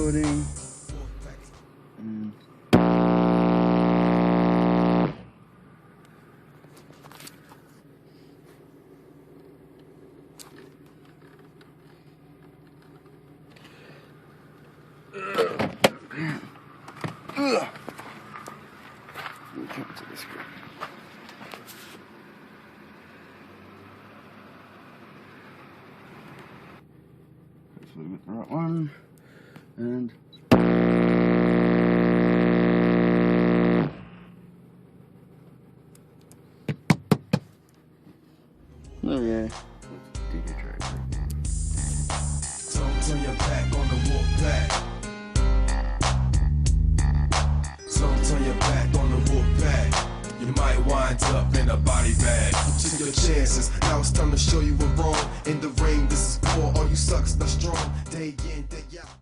loading. And come to this group. Hopefully we get the right one. And oh yeah, DJ track. Don't turn your back on the wolf pack. Don't turn your back on the wolf pack. You might wind up in a body bag. Took your chances, now it's time to show you we're wrong. In the ring, this is war, all you sucks, not strong. Day in, day out.